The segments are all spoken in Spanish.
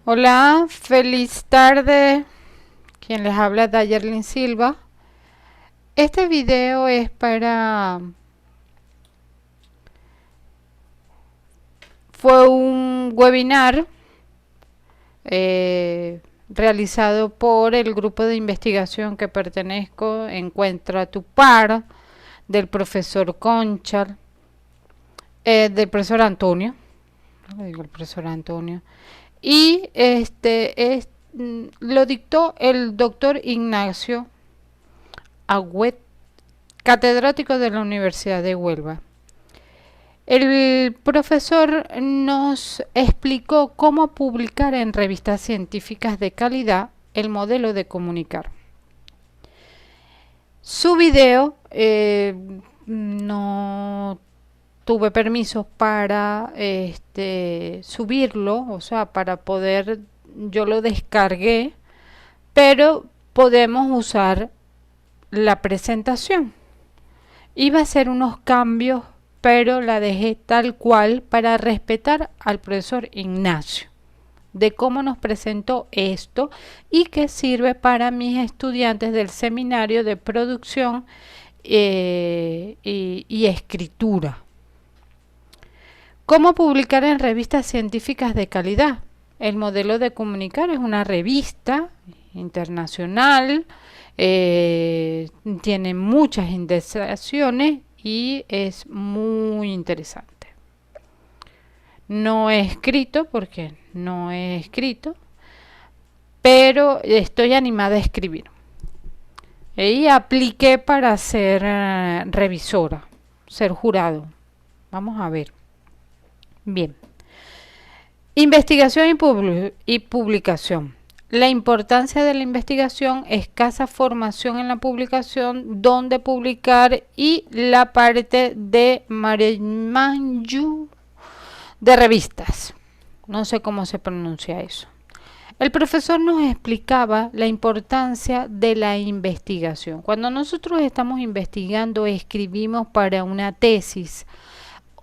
Hola, feliz tarde. Quien les habla Dayerlin Silva. Este video es fue un webinar realizado por el grupo de investigación que pertenezco, Encuentra tu par, del profesor Conchal, del profesor Antonio, no digo el profesor Antonio, y lo dictó el doctor Ignacio Agüet, catedrático de la Universidad de Huelva. El profesor nos explicó cómo publicar en revistas científicas de calidad el modelo de comunicar. Su video no tuve permisos para subirlo, o sea, para poder, yo lo descargué, pero podemos usar la presentación. Iba a hacer unos cambios, pero la dejé tal cual para respetar al profesor Ignacio, de cómo nos presentó esto y que sirve para mis estudiantes del seminario de producción y escritura. ¿Cómo publicar en revistas científicas de calidad? El modelo de comunicar es una revista internacional, tiene muchas indexaciones y es muy interesante. No he escrito porque no he escrito, pero estoy animada a escribir. Y apliqué para ser revisora, ser jurado. Vamos a ver. Bien. Investigación y publicación. La importancia de la investigación, escasa formación en la publicación, dónde publicar y la parte de Manju de revistas. No sé cómo se pronuncia eso. El profesor nos explicaba la importancia de la investigación. Cuando nosotros estamos investigando, escribimos para una tesis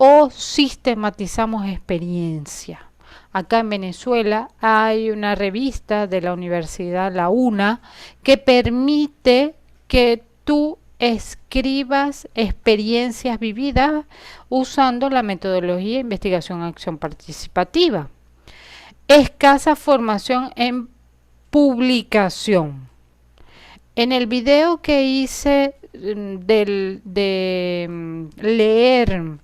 o sistematizamos experiencia. Acá en Venezuela hay una revista de la Universidad La UNA que permite que tú escribas experiencias vividas usando la metodología de investigación-acción participativa. Escasa formación en publicación. En el video que hice de leer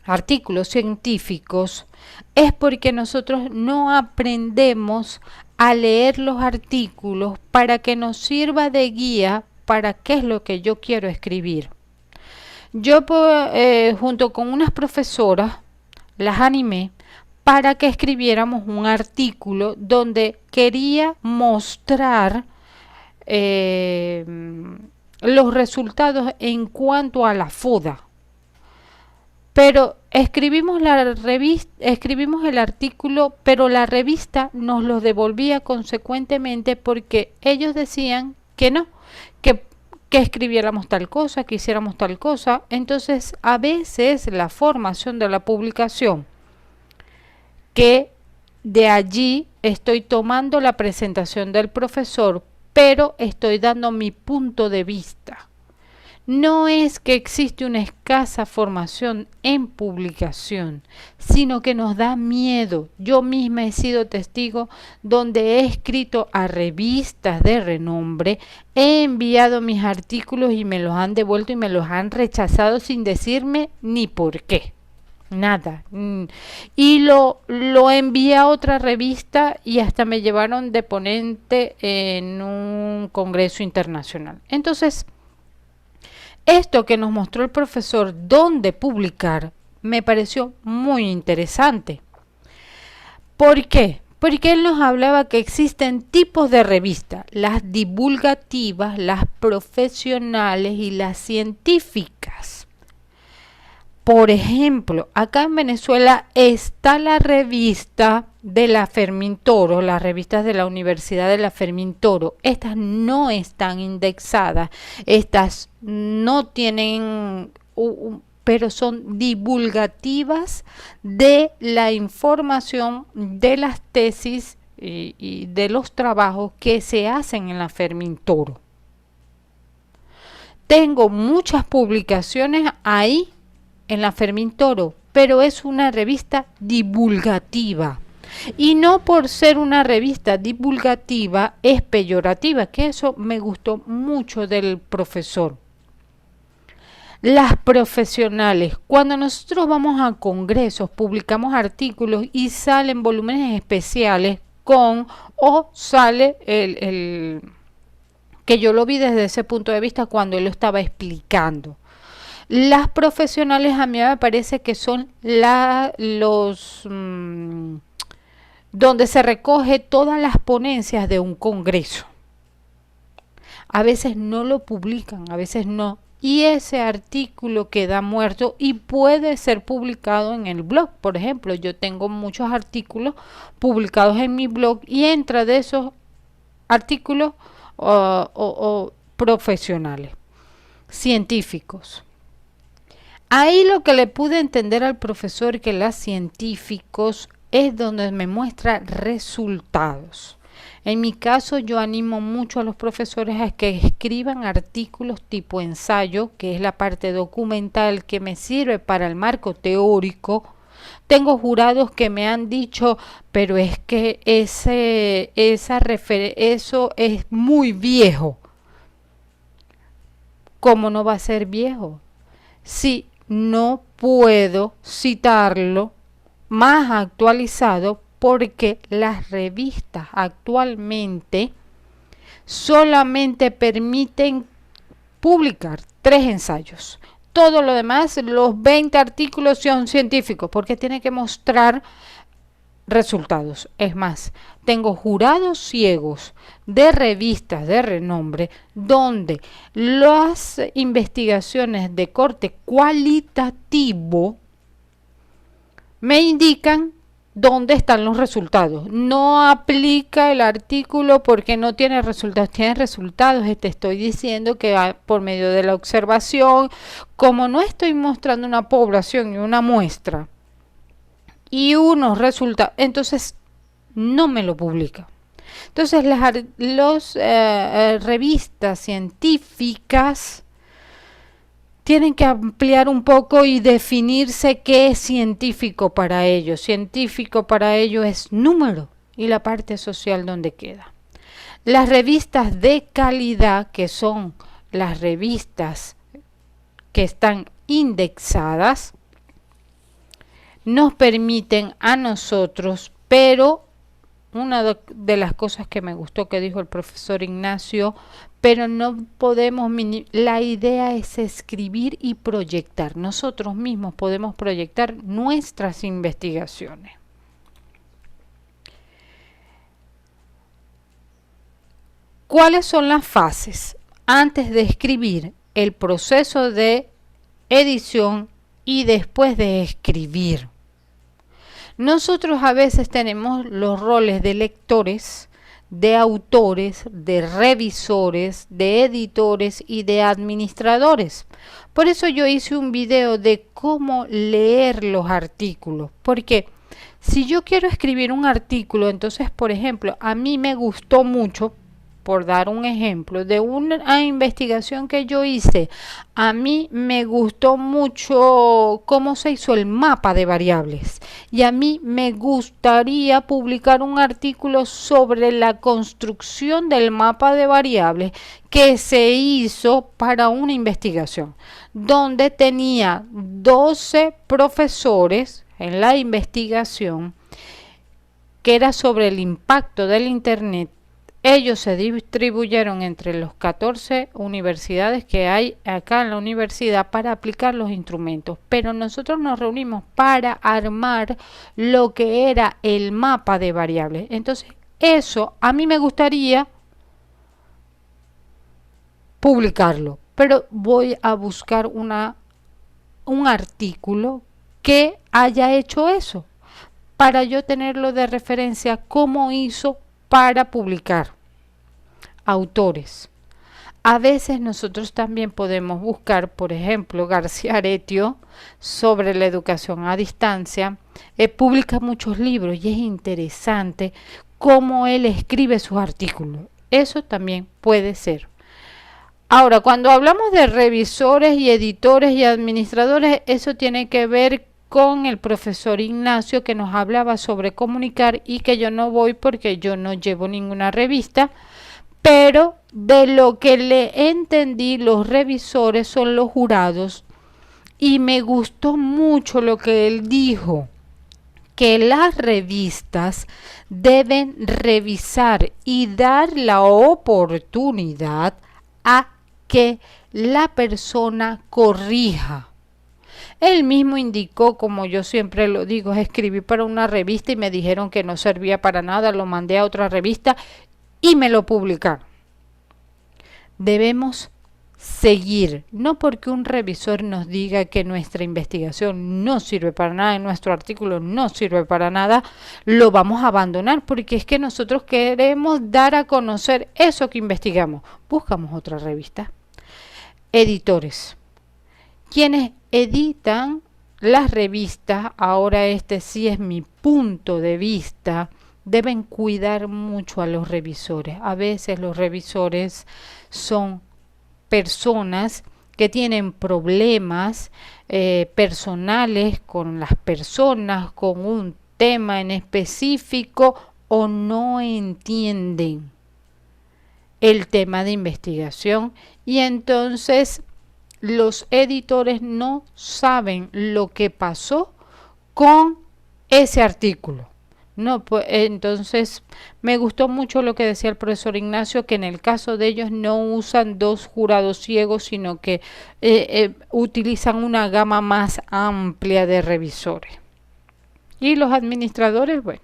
artículos científicos es porque nosotros no aprendemos a leer los artículos para que nos sirva de guía para qué es lo que yo quiero escribir. Yo junto con unas profesoras las animé para que escribiéramos un artículo donde quería mostrar los resultados en cuanto a la FODA. Pero escribimos el artículo, pero la revista nos lo devolvía consecuentemente porque ellos decían que no, que escribiéramos tal cosa, que hiciéramos tal cosa. Entonces, a veces la formación de la publicación, que de allí estoy tomando la presentación del profesor, pero estoy dando mi punto de vista. No es que existe una escasa formación en publicación, sino que nos da miedo. Yo misma he sido testigo donde he escrito a revistas de renombre, he enviado mis artículos y me los han devuelto y me los han rechazado sin decirme ni por qué. Nada. Y lo envié a otra revista y hasta me llevaron de ponente en un congreso internacional. Entonces, esto que nos mostró el profesor, dónde publicar, me pareció muy interesante. ¿Por qué? Porque él nos hablaba que existen tipos de revistas, las divulgativas, las profesionales y las científicas. Por ejemplo, acá en Venezuela está la revista de la Fermín Toro, las revistas de la Universidad de la Fermín Toro. Estas no están indexadas, estas no tienen pero son divulgativas de la información de las tesis y de los trabajos que se hacen en la Fermintoro. Tengo muchas publicaciones ahí en la Fermintoro, pero es una revista divulgativa. Y no por ser una revista divulgativa es peyorativa, que eso me gustó mucho del profesor. Las profesionales, cuando nosotros vamos a congresos, publicamos artículos y salen volúmenes especiales o sale que yo lo vi desde ese punto de vista cuando él lo estaba explicando. Las profesionales a mí me parece que son donde se recoge todas las ponencias de un congreso. A veces no lo publican, a veces no. Y ese artículo queda muerto y puede ser publicado en el blog. Por ejemplo, yo tengo muchos artículos publicados en mi blog y entra de esos artículos o profesionales, científicos. Ahí lo que le pude entender al profesor que los científicos es donde me muestra resultados. En mi caso, yo animo mucho a los profesores a que escriban artículos tipo ensayo, que es la parte documental que me sirve para el marco teórico. Tengo jurados que me han dicho, pero es que eso es muy viejo. ¿Cómo no va a ser viejo? Si no puedo citarlo más actualizado, porque las revistas actualmente solamente permiten publicar 3 ensayos. Todo lo demás, los 20 artículos son científicos, porque tiene que mostrar resultados. Es más, tengo jurados ciegos de revistas de renombre donde las investigaciones de corte cualitativo me indican dónde están los resultados. No aplica el artículo porque no tiene resultados. Tiene resultados. Te estoy diciendo que por medio de la observación, como no estoy mostrando una población y una muestra y unos resultados, entonces no me lo publica. Entonces las revistas científicas tienen que ampliar un poco y definirse qué es científico para ellos. Científico para ellos es número y la parte social donde queda. Las revistas de calidad, que son las revistas que están indexadas, nos permiten a nosotros, pero una de las cosas que me gustó que dijo el profesor Ignacio, pero no podemos, la idea es escribir y proyectar. Nosotros mismos podemos proyectar nuestras investigaciones. ¿Cuáles son las fases? Antes de escribir, el proceso de edición y después de escribir. Nosotros a veces tenemos los roles de lectores, de autores, de revisores, de editores y de administradores. Por eso yo hice un video de cómo leer los artículos, porque si yo quiero escribir un artículo, entonces, por ejemplo, a mí me gustó mucho, por dar un ejemplo, de una investigación que yo hice, a mí me gustó mucho cómo se hizo el mapa de variables y a mí me gustaría publicar un artículo sobre la construcción del mapa de variables que se hizo para una investigación, donde tenía 12 profesores en la investigación, que era sobre el impacto del Internet. Ellos se distribuyeron entre los 14 universidades que hay acá en la universidad para aplicar los instrumentos, pero nosotros nos reunimos para armar lo que era el mapa de variables. Entonces, eso a mí me gustaría publicarlo, pero voy a buscar un artículo que haya hecho eso, para yo tenerlo de referencia cómo hizo para publicar. Autores. A veces nosotros también podemos buscar, por ejemplo, García Aretio sobre la educación a distancia. Publica muchos libros y es interesante cómo él escribe sus artículos. Eso también puede ser. Ahora, cuando hablamos de revisores y editores y administradores, eso tiene que ver con el profesor Ignacio, que nos hablaba sobre comunicar, y que yo no voy porque yo no llevo ninguna revista, pero de lo que le entendí, los revisores son los jurados, y me gustó mucho lo que él dijo, que las revistas deben revisar y dar la oportunidad a que la persona corrija. Él mismo indicó, como yo siempre lo digo, escribí para una revista y me dijeron que no servía para nada, lo mandé a otra revista y me lo publicaron. Debemos seguir, no porque un revisor nos diga que nuestra investigación no sirve para nada, nuestro artículo no sirve para nada, lo vamos a abandonar, porque es que nosotros queremos dar a conocer eso que investigamos. Buscamos otra revista. Editores. Quienes editan las revistas, ahora este sí es mi punto de vista, deben cuidar mucho a los revisores. A veces los revisores son personas que tienen problemas personales con las personas, con un tema en específico, o no entienden el tema de investigación, y entonces los editores no saben lo que pasó con ese artículo. No, pues, entonces me gustó mucho lo que decía el profesor Ignacio, que en el caso de ellos no usan dos jurados ciegos, sino que utilizan una gama más amplia de revisores. Y los administradores, bueno.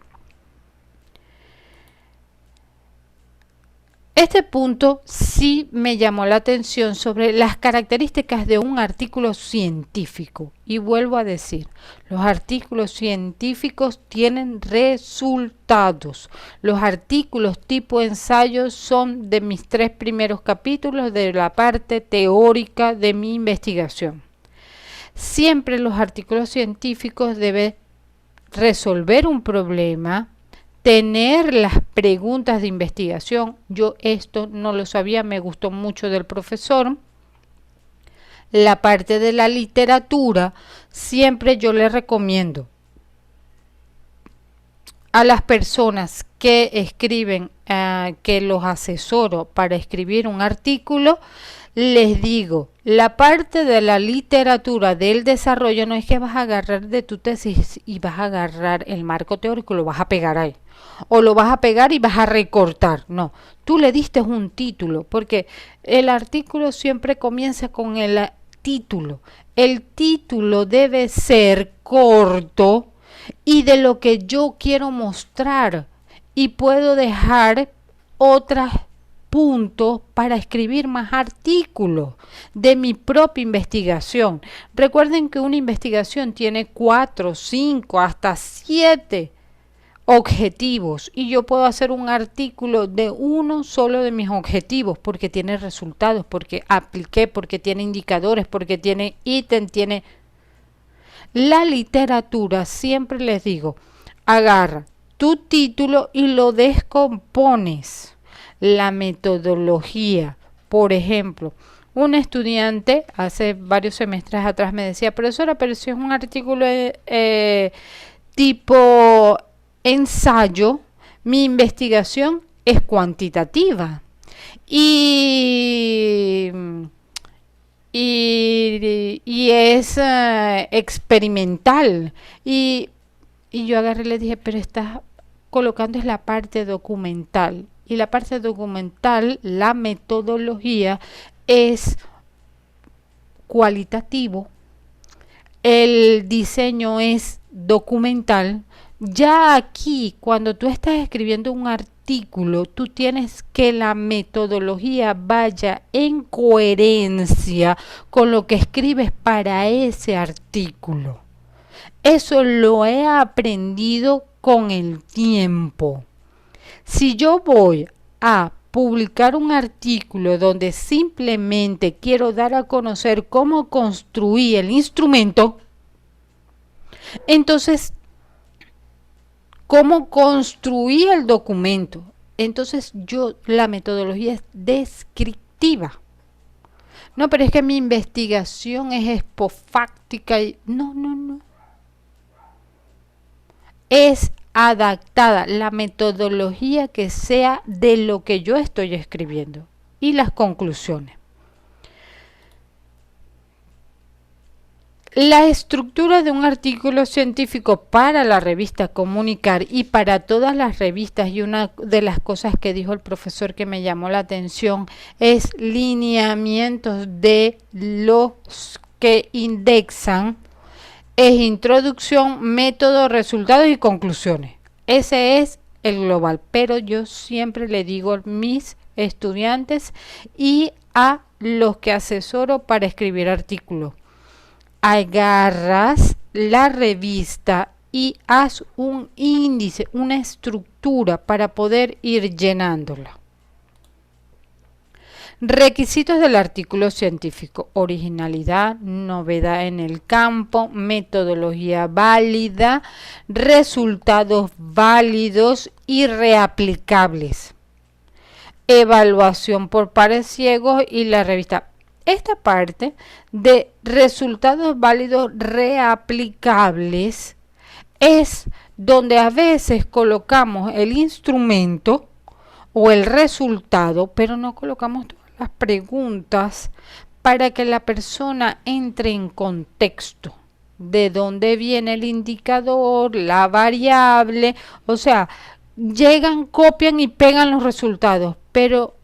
Este punto sí me llamó la atención sobre las características de un artículo científico. Y vuelvo a decir, los artículos científicos tienen resultados. Los artículos tipo ensayos son de mis 3 primeros capítulos de la parte teórica de mi investigación. Siempre los artículos científicos deben resolver un problema, tener las preguntas de investigación. Yo esto no lo sabía, me gustó mucho del profesor. La parte de la literatura, siempre yo le recomiendo a las personas que escriben, que los asesoro para escribir un artículo, les digo, la parte de la literatura del desarrollo no es que vas a agarrar de tu tesis y vas a agarrar el marco teórico y lo vas a pegar ahí, o lo vas a pegar y vas a recortar. No, tú le diste un título, porque el artículo siempre comienza con el título. El título debe ser corto y de lo que yo quiero mostrar, y puedo dejar otros puntos para escribir más artículos de mi propia investigación. Recuerden que una investigación tiene 4, 5, hasta 7 objetivos, y yo puedo hacer un artículo de uno solo de mis objetivos, porque tiene resultados, porque apliqué, porque tiene indicadores, porque tiene ítem, tiene... La literatura, siempre les digo, agarra tu título y lo descompones. La metodología, por ejemplo, un estudiante hace varios semestres atrás me decía, profesora, pero si es un artículo tipo ensayo, mi investigación es cuantitativa y es experimental. Y yo agarré y le dije, pero estás colocando es la parte documental. Y la parte documental, la metodología es cualitativo, el diseño es documental. Ya aquí, cuando tú estás escribiendo un artículo, tú tienes que la metodología vaya en coherencia con lo que escribes para ese artículo. Eso lo he aprendido con el tiempo. Si yo voy a publicar un artículo donde simplemente quiero dar a conocer cómo construí el instrumento, entonces, cómo construí el documento. Entonces, la metodología es descriptiva. No, pero es que mi investigación es expofáctica. No. Es adaptada la metodología que sea de lo que yo estoy escribiendo y las conclusiones. La estructura de un artículo científico para la revista Comunicar y para todas las revistas, y una de las cosas que dijo el profesor que me llamó la atención es lineamientos de los que indexan, es introducción, método, resultados y conclusiones. Ese es el global, pero yo siempre le digo a mis estudiantes y a los que asesoro para escribir artículos: agarras la revista y haz un índice, una estructura para poder ir llenándola. Requisitos del artículo científico: originalidad, novedad en el campo, metodología válida, resultados válidos y reaplicables, evaluación por pares ciegos y la revista. Esta parte de resultados válidos reaplicables es donde a veces colocamos el instrumento o el resultado, pero no colocamos todas las preguntas para que la persona entre en contexto de dónde viene el indicador, la variable. O sea, llegan, copian y pegan los resultados, pero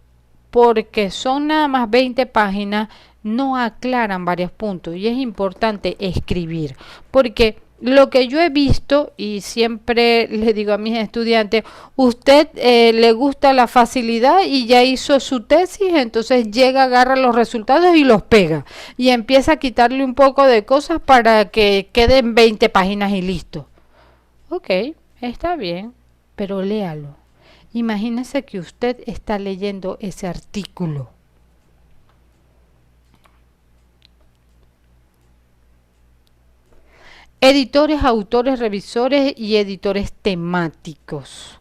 porque son nada más 20 páginas, no aclaran varios puntos, y es importante escribir, porque lo que yo he visto, y siempre le digo a mis estudiantes, usted le gusta la facilidad y ya hizo su tesis, entonces llega, agarra los resultados y los pega, y empieza a quitarle un poco de cosas para que queden 20 páginas y listo. Ok, está bien, pero léalo. Imagínese que usted está leyendo ese artículo. Editores, autores, revisores y editores temáticos.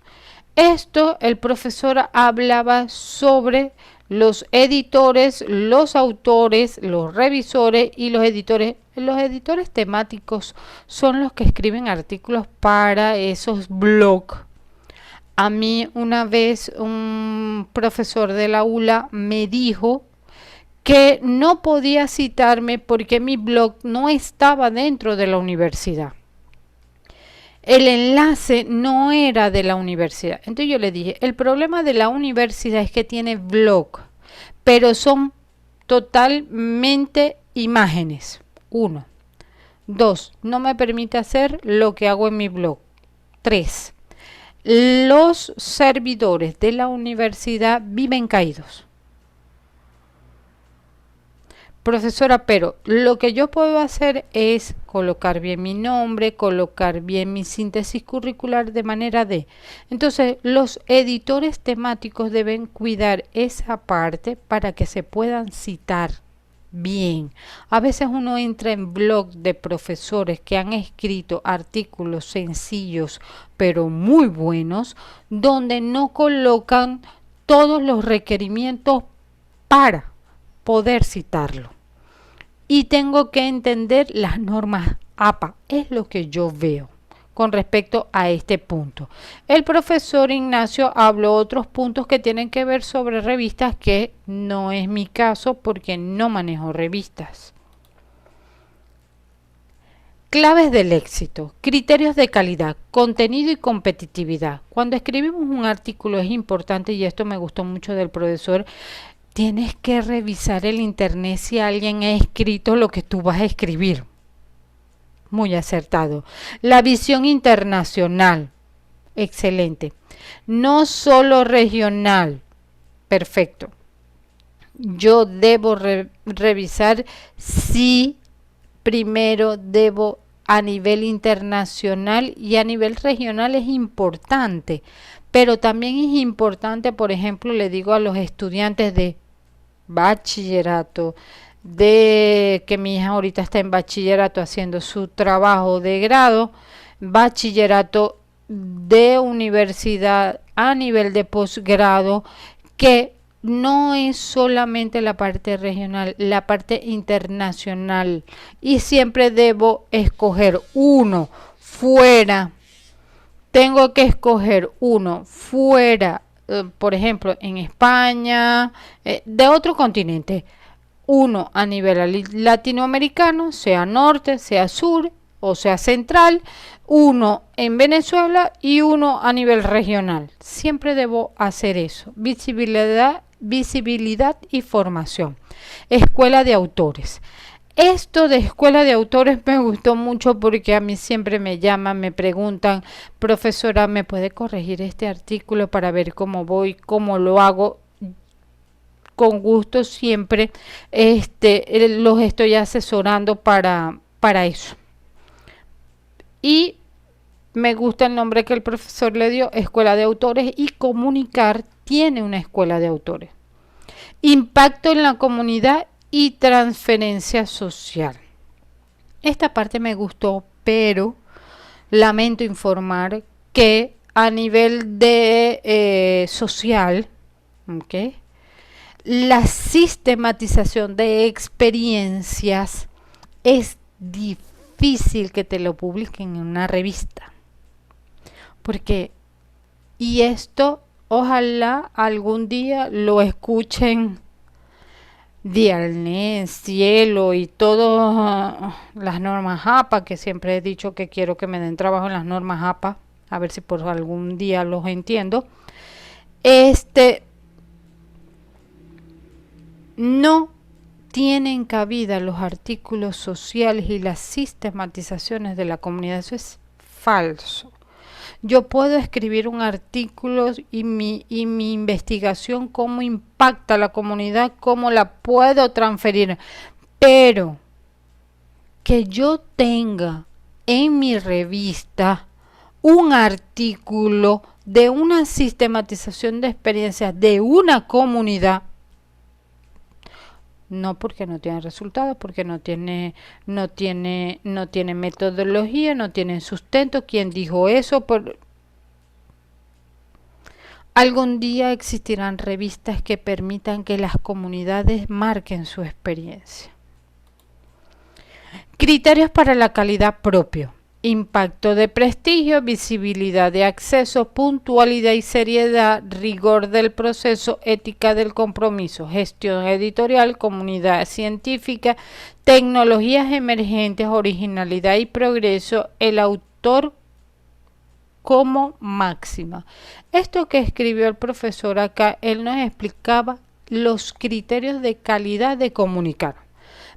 Esto, el profesor hablaba sobre los editores, los autores, los revisores y los editores. Los editores temáticos son los que escriben artículos para esos blogs. A mí una vez un profesor de la ULA me dijo que no podía citarme porque mi blog no estaba dentro de la universidad. El enlace no era de la universidad. Entonces yo le dije, el problema de la universidad es que tiene blog, pero son totalmente imágenes. 1. 2. No me permite hacer lo que hago en mi blog. 3. Los servidores de la universidad viven caídos. Profesora, pero lo que yo puedo hacer es colocar bien mi nombre, colocar bien mi síntesis curricular de manera de... Entonces, los editores temáticos deben cuidar esa parte para que se puedan citar bien. A veces uno entra en blogs de profesores que han escrito artículos sencillos pero muy buenos, donde no colocan todos los requerimientos para poder citarlo. Y tengo que entender las normas APA, es lo que yo veo con respecto a este punto. El profesor Ignacio habló otros puntos que tienen que ver sobre revistas, que no es mi caso porque no manejo revistas. Claves del éxito, criterios de calidad, contenido y competitividad. Cuando escribimos un artículo es importante, y esto me gustó mucho del profesor, tienes que revisar el internet si alguien ha escrito lo que tú vas a escribir. Muy acertado. La visión internacional, excelente. No solo regional, perfecto. Yo debo revisar si primero debo a nivel internacional y a nivel regional es importante, pero también es importante, por ejemplo, le digo a los estudiantes de bachillerato, de que mi hija ahorita está en bachillerato haciendo su trabajo de grado, bachillerato de universidad a nivel de posgrado, que no es solamente la parte regional, la parte internacional, y siempre debo escoger uno fuera, tengo que escoger uno fuera, por ejemplo, en España, de otro continente, uno a nivel latinoamericano, sea norte, sea sur o sea central, uno en Venezuela y uno a nivel regional. Siempre debo hacer eso. Visibilidad y formación. Escuela de autores. Esto de escuela de autores me gustó mucho porque a mí siempre me llaman, me preguntan, profesora, ¿me puede corregir este artículo para ver cómo voy, cómo lo hago? Con gusto siempre los estoy asesorando para eso. Y me gusta el nombre que el profesor le dio, Escuela de Autores, y Comunicar tiene una escuela de autores. Impacto en la comunidad y transferencia social. Esta parte me gustó, pero lamento informar que a nivel de social, ¿okay?, la sistematización de experiencias es difícil que te lo publiquen en una revista. Porque, y esto ojalá algún día lo escuchen Dialnet, Cielo y todas las normas APA, que siempre he dicho que quiero que me den trabajo en las normas APA, a ver si por algún día los entiendo. No tienen cabida los artículos sociales y las sistematizaciones de la comunidad. Eso es falso. Yo puedo escribir un artículo y mi investigación, cómo impacta a la comunidad, cómo la puedo transferir, pero que yo tenga en mi revista un artículo de una sistematización de experiencias de una comunidad, no, porque no tiene resultados, porque no tiene metodología, no tiene sustento. ¿Quién dijo eso? Algún día existirán revistas que permitan que las comunidades marquen su experiencia. Criterios para la calidad propio. Impacto de prestigio, visibilidad de acceso, puntualidad y seriedad, rigor del proceso, ética del compromiso, gestión editorial, comunidad científica, tecnologías emergentes, originalidad y progreso, el autor como máxima. Esto que escribió el profesor acá, él nos explicaba los criterios de calidad de comunicar.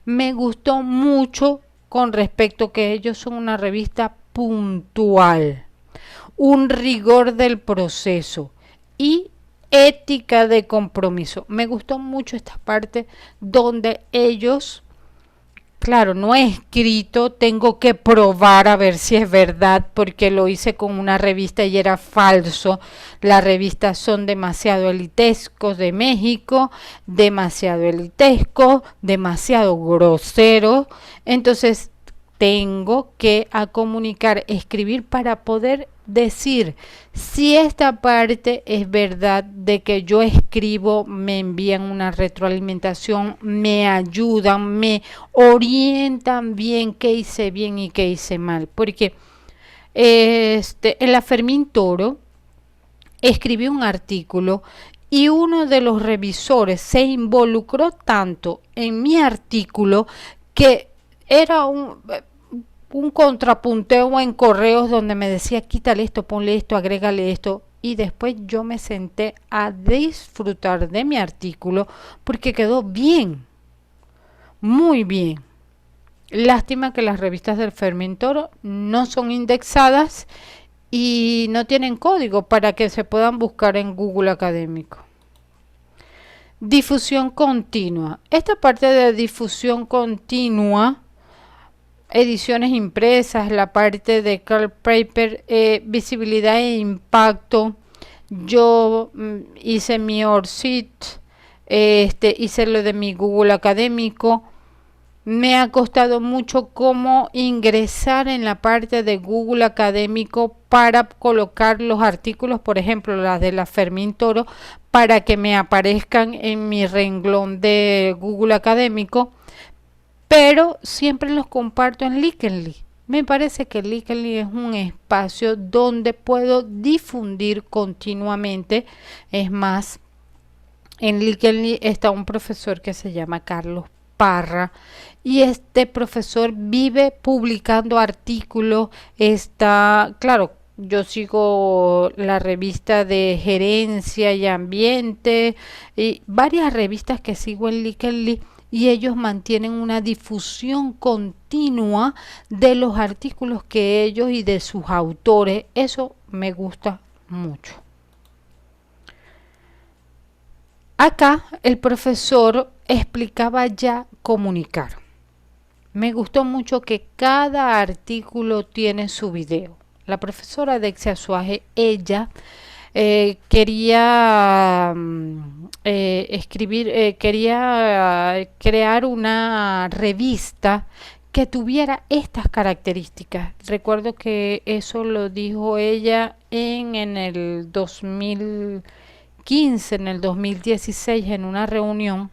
Me gustó mucho con respecto que ellos son una revista puntual, un rigor del proceso y ética de compromiso. Me gustó mucho esta parte donde ellos, claro, no he escrito, tengo que probar a ver si es verdad, porque lo hice con una revista y era falso. Las revistas son demasiado elitescos de México, demasiado elitescos, demasiado groseros. Entonces tengo que comunicar, escribir para poder decir si esta parte es verdad de que yo escribo, me envían una retroalimentación, me ayudan, me orientan bien qué hice bien y qué hice mal. Porque en la Fermín Toro escribí un artículo y uno de los revisores se involucró tanto en mi artículo que era un contrapunteo en correos donde me decía quítale esto, ponle esto, agrégale esto, y después yo me senté a disfrutar de mi artículo porque quedó bien, muy bien. Lástima que las revistas del Fermín Toro no son indexadas y no tienen código para que se puedan buscar en Google Académico. Difusión continua. Esta parte de difusión continua ediciones impresas, la parte de curl paper, visibilidad e impacto. Yo hice mi ORCID, hice lo de mi Google Académico. Me ha costado mucho cómo ingresar en la parte de Google Académico para colocar los artículos, por ejemplo, las de la Fermín Toro, para que me aparezcan en mi renglón de Google Académico, pero siempre los comparto en Linkly. Me parece que Linkly es un espacio donde puedo difundir continuamente. Es más, en Linkly está un profesor que se llama Carlos Parra, y este profesor vive publicando artículos. Está, claro, yo sigo la revista de Gerencia y Ambiente y varias revistas que sigo en Linkly, y ellos mantienen una difusión continua de los artículos que ellos y de sus autores. Eso me gusta mucho. Acá el profesor explicaba ya comunicar. Me gustó mucho que cada artículo tiene su video. La profesora Dexia Suárez, ella quería quería crear una revista que tuviera estas características. Recuerdo que eso lo dijo ella en el 2015, en el 2016, en una reunión,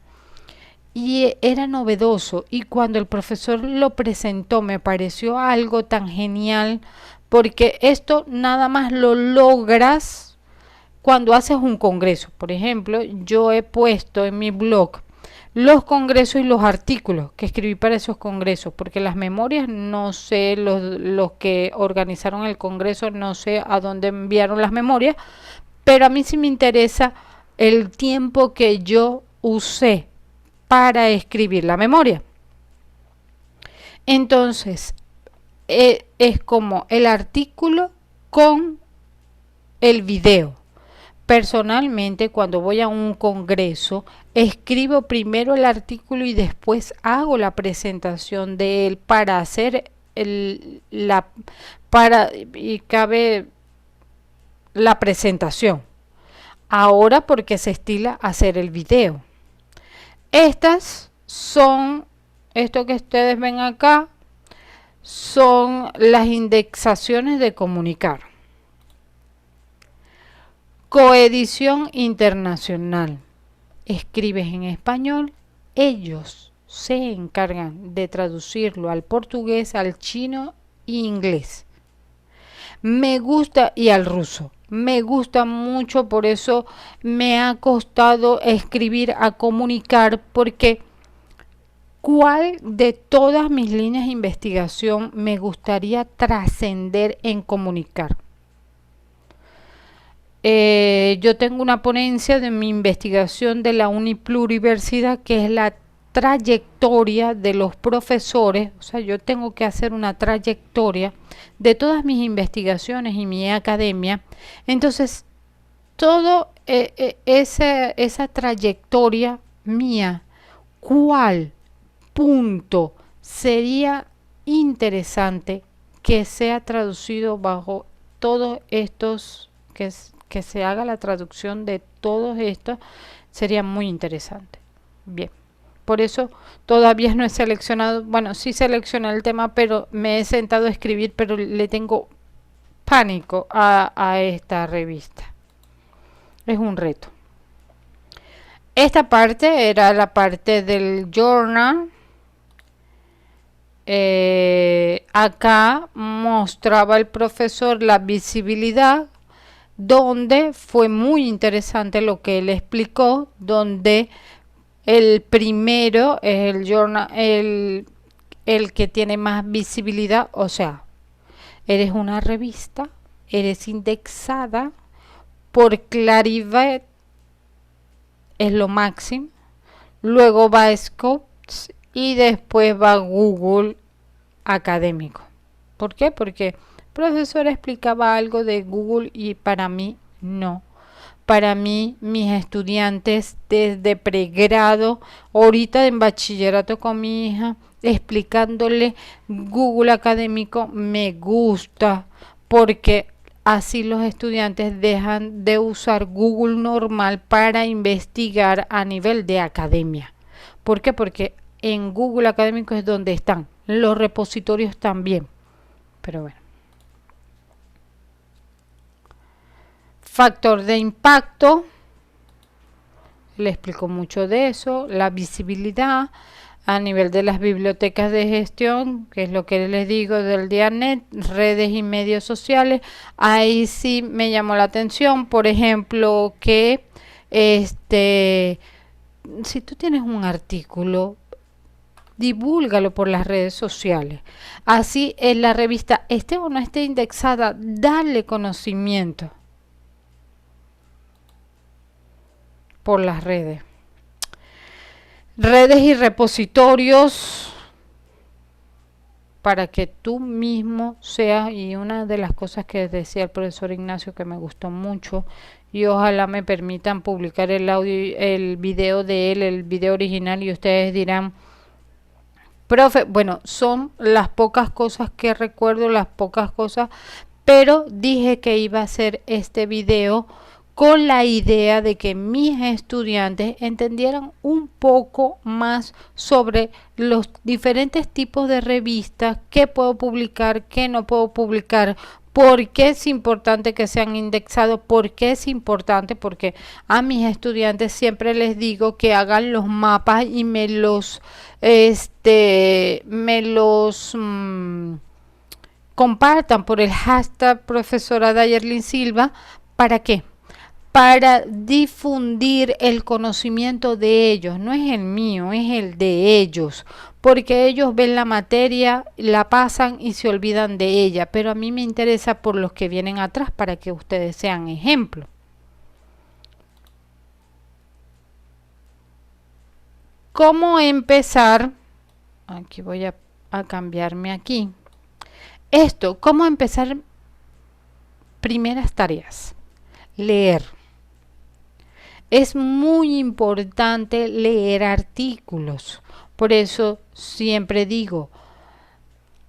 y era novedoso, y cuando el profesor lo presentó me pareció algo tan genial, porque esto nada más lo logras cuando haces un congreso. Por ejemplo, yo he puesto en mi blog los congresos y los artículos que escribí para esos congresos, porque las memorias no sé, los que organizaron el congreso no sé a dónde enviaron las memorias, pero a mí sí me interesa el tiempo que yo usé para escribir la memoria. Entonces, es como el artículo con el video. Personalmente, cuando voy a un congreso, escribo primero el artículo y después hago la presentación de él para hacer cabe la presentación. Ahora porque se estila hacer el video. Estas son, esto que ustedes ven acá, son las indexaciones de comunicar. Coedición internacional. Escribes en español, ellos se encargan de traducirlo al portugués, al chino e inglés. Me gusta, y al ruso. Me gusta mucho, por eso me ha costado escribir a comunicar, porque ¿cuál de todas mis líneas de investigación me gustaría trascender en comunicar? Yo tengo una ponencia de mi investigación de la Unipluriversidad, que es la trayectoria de los profesores. O sea, yo tengo que hacer una trayectoria de todas mis investigaciones y mi academia. Entonces, todo esa trayectoria mía, ¿cuál punto sería interesante que sea traducido bajo todos estos, que se haga la traducción de todos estos? Sería muy interesante. Bien, por eso todavía no he seleccionado, bueno, sí seleccioné el tema, pero me he sentado a escribir, pero le tengo pánico a esta revista. Es un reto. Esta parte era la parte del journal. Acá mostraba el profesor la visibilidad, donde fue muy interesante lo que él explicó, donde el primero es el journal, el que tiene más visibilidad. O sea, eres una revista, eres indexada por Clarivate, es lo máximo, luego va Scopus y después va Google Académico. ¿Por qué? Porque el profesor explicaba algo de Google y para mí no, para mí, mis estudiantes desde pregrado, ahorita en bachillerato con mi hija, explicándole Google Académico, me gusta porque así los estudiantes dejan de usar Google normal para investigar a nivel de academia. ¿Por qué? Porque en Google Académico es donde están los repositorios también. Pero bueno. Factor de impacto, le explico mucho de eso, la visibilidad a nivel de las bibliotecas de gestión, que es lo que les digo del DIANET, redes y medios sociales. Ahí sí me llamó la atención, por ejemplo, que si tú tienes un artículo, divúlgalo por las redes sociales. Así en la revista esté o no esté indexada, dale conocimiento por las redes. Redes y repositorios para que tú mismo seas, y una de las cosas que decía el profesor Ignacio que me gustó mucho, y ojalá me permitan publicar el audio, el video de él, el video original, y ustedes dirán, profe, bueno, son las pocas cosas que recuerdo, las pocas cosas, pero dije que iba a hacer este video con la idea de que mis estudiantes entendieran un poco más sobre los diferentes tipos de revistas, qué puedo publicar, qué no puedo publicar, por qué es importante que sean indexados, por qué es importante, porque a mis estudiantes siempre les digo que hagan los mapas y me los compartan por el hashtag profesora Dayerlin Silva. ¿Para qué? Para difundir el conocimiento de ellos, no es el mío, es el de ellos, porque ellos ven la materia, la pasan y se olvidan de ella, pero a mí me interesa por los que vienen atrás para que ustedes sean ejemplo. ¿Cómo empezar? Aquí voy a cambiarme aquí. Esto, ¿cómo empezar? Primeras tareas. Leer. Es muy importante leer artículos. Por eso siempre digo,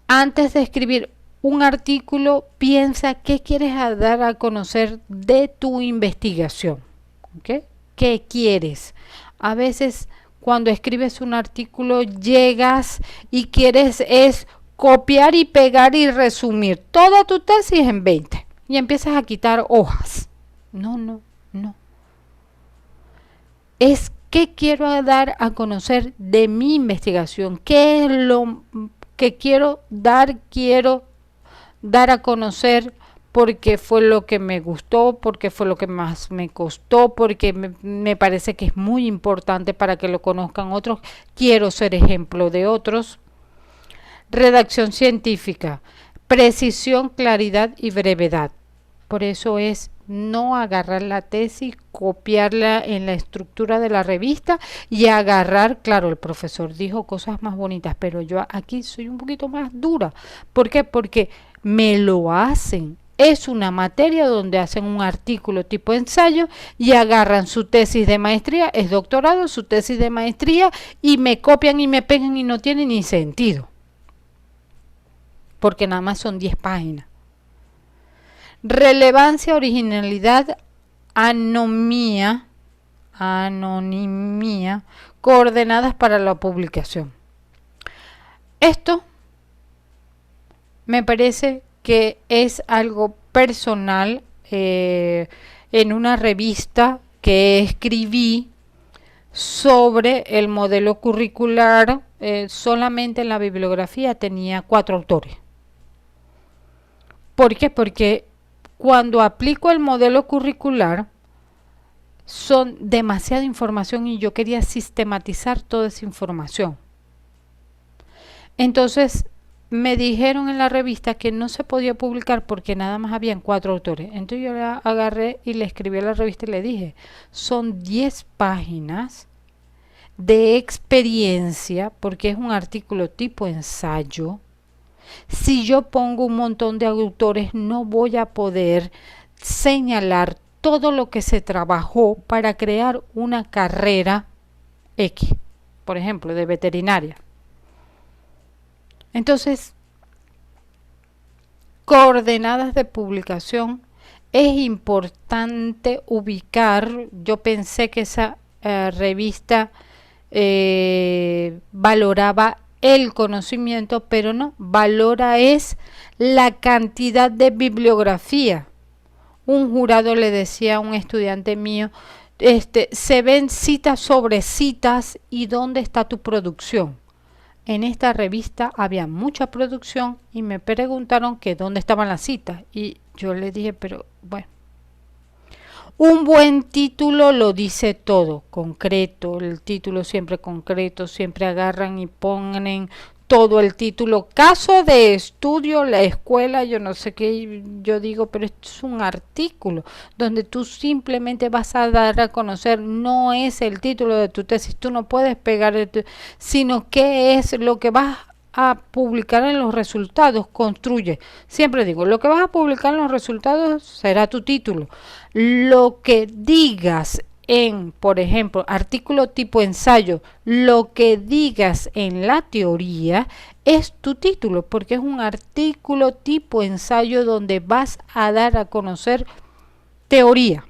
antes de escribir un artículo, piensa qué quieres dar a conocer de tu investigación. ¿Okay? ¿Qué quieres? A veces cuando escribes un artículo llegas y quieres es copiar y pegar y resumir toda tu tesis en 20 y empiezas a quitar hojas. No. Es qué quiero dar a conocer de mi investigación, qué es lo que quiero dar a conocer porque fue lo que me gustó, porque fue lo que más me costó, porque me parece que es muy importante para que lo conozcan otros, quiero ser ejemplo de otros. Redacción científica, precisión, claridad y brevedad. Por eso es no agarrar la tesis, copiarla en la estructura de la revista y agarrar, claro, el profesor dijo cosas más bonitas, pero yo aquí soy un poquito más dura. ¿Por qué? Porque me lo hacen. Es una materia donde hacen un artículo tipo ensayo y agarran su tesis de maestría, es doctorado, su tesis de maestría y me copian y me pegan y no tiene ni sentido. Porque nada más son 10 páginas. Relevancia, originalidad, anonimia, coordenadas para la publicación. Esto me parece que es algo personal en una revista que escribí sobre el modelo curricular. Solamente en la bibliografía tenía 4 autores. ¿Por qué? Porque cuando aplico el modelo curricular son demasiada información y yo quería sistematizar toda esa información. Entonces me dijeron en la revista que no se podía publicar porque nada más habían 4 autores. Entonces yo la agarré y le escribí a la revista y le dije, son 10 páginas de experiencia porque es un artículo tipo ensayo. Si yo pongo un montón de autores, no voy a poder señalar todo lo que se trabajó para crear una carrera X, por ejemplo, de veterinaria. Entonces, coordenadas de publicación, es importante ubicar. Yo pensé que esa revista valoraba el conocimiento, pero no, valora es la cantidad de bibliografía. Un jurado le decía a un estudiante mío, se ven citas sobre citas y ¿dónde está tu producción? En esta revista había mucha producción y me preguntaron que dónde estaban las citas y yo le dije, pero bueno, un buen título lo dice todo, concreto, el título siempre concreto, siempre agarran y ponen todo el título, caso de estudio, la escuela, yo no sé qué, yo digo, pero esto es un artículo donde tú simplemente vas a dar a conocer, no es el título de tu tesis, tú no puedes pegar, sino qué es lo que vas a publicar en los resultados, construye. Siempre digo, lo que vas a publicar en los resultados será tu título. Lo que digas en, por ejemplo, artículo tipo ensayo, lo que digas en la teoría es tu título, porque es un artículo tipo ensayo donde vas a dar a conocer teoría.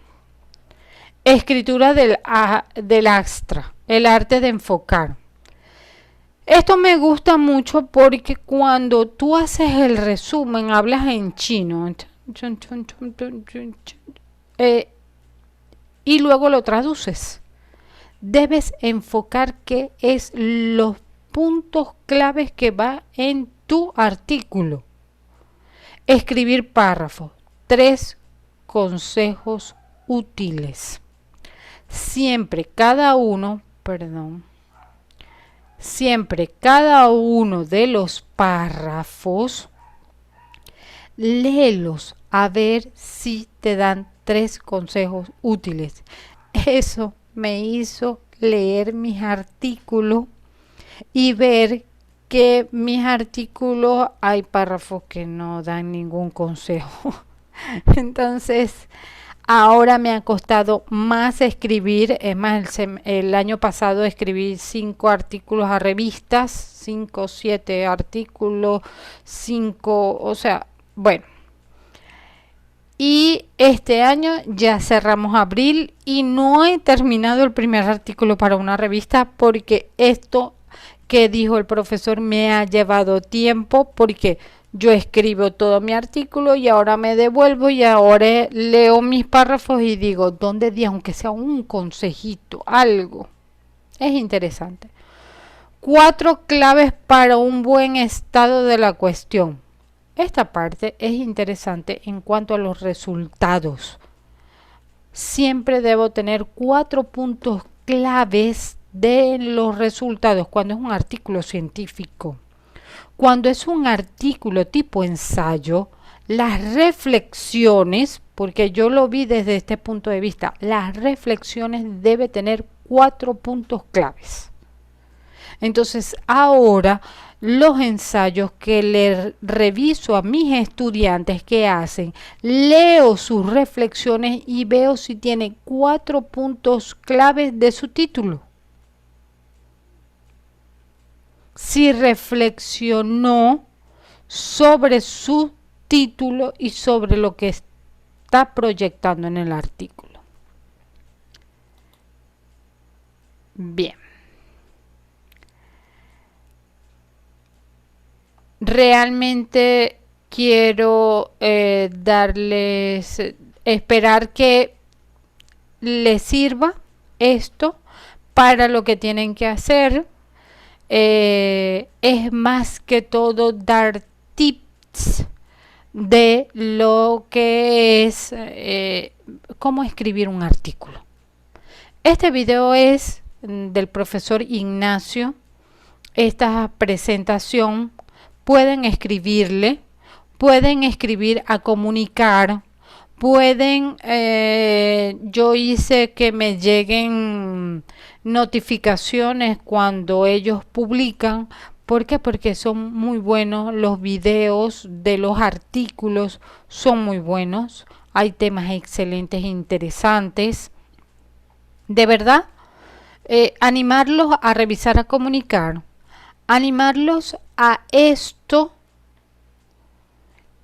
Escritura del abstract, el arte de enfocar. Esto me gusta mucho porque cuando tú haces el resumen, hablas en chino y luego lo traduces. Debes enfocar qué es los puntos claves que va en tu artículo. Escribir párrafos. 3 consejos útiles. Siempre cada uno de los párrafos, léelos a ver si te dan 3 consejos útiles. Eso me hizo leer mis artículos y ver que mis artículos hay párrafos que no dan ningún consejo. Entonces, ahora me ha costado más escribir. Es más, el año pasado escribí 5 artículos a revistas, 5 o 7 artículos, 5, o sea, bueno. Y este año ya cerramos abril y no he terminado el primer artículo para una revista porque esto que dijo el profesor me ha llevado tiempo, porque yo escribo todo mi artículo y ahora me devuelvo y ahora leo mis párrafos y digo, ¿dónde di? Aunque sea un consejito, algo. Es interesante. 4 claves para un buen estado de la cuestión. Esta parte es interesante en cuanto a los resultados. Siempre debo tener 4 puntos claves de los resultados cuando es un artículo científico. Cuando es un artículo tipo ensayo, las reflexiones, porque yo lo vi desde este punto de vista, las reflexiones debe tener 4 puntos claves. Entonces ahora los ensayos que le reviso a mis estudiantes que hacen, leo sus reflexiones y veo si tiene 4 puntos claves de su título. Si reflexionó sobre su título y sobre lo que está proyectando en el artículo. Bien. Realmente quiero esperar que les sirva esto para lo que tienen que hacer. Es más que todo dar tips de lo que es cómo escribir un artículo. Este video es del profesor Ignacio. Esta presentación pueden escribirle, pueden escribir a comunicar, pueden, yo hice que me lleguen notificaciones cuando ellos publican. ¿Por qué? Porque son muy buenos los videos de los artículos, son muy buenos. hay temas excelentes e interesantes. De verdad, animarlos a revisar, a comunicar, animarlos a esto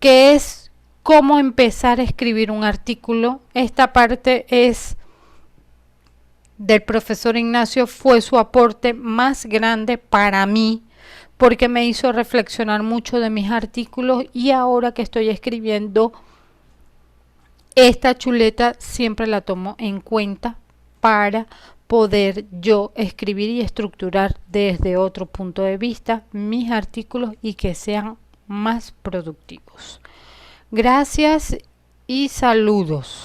que es cómo empezar a escribir un artículo. Esta parte es del profesor Ignacio, fue su aporte más grande para mí, porque me hizo reflexionar mucho de mis artículos, y ahora que estoy escribiendo esta chuleta siempre la tomo en cuenta para poder yo escribir y estructurar desde otro punto de vista mis artículos y que sean más productivos. Gracias y saludos.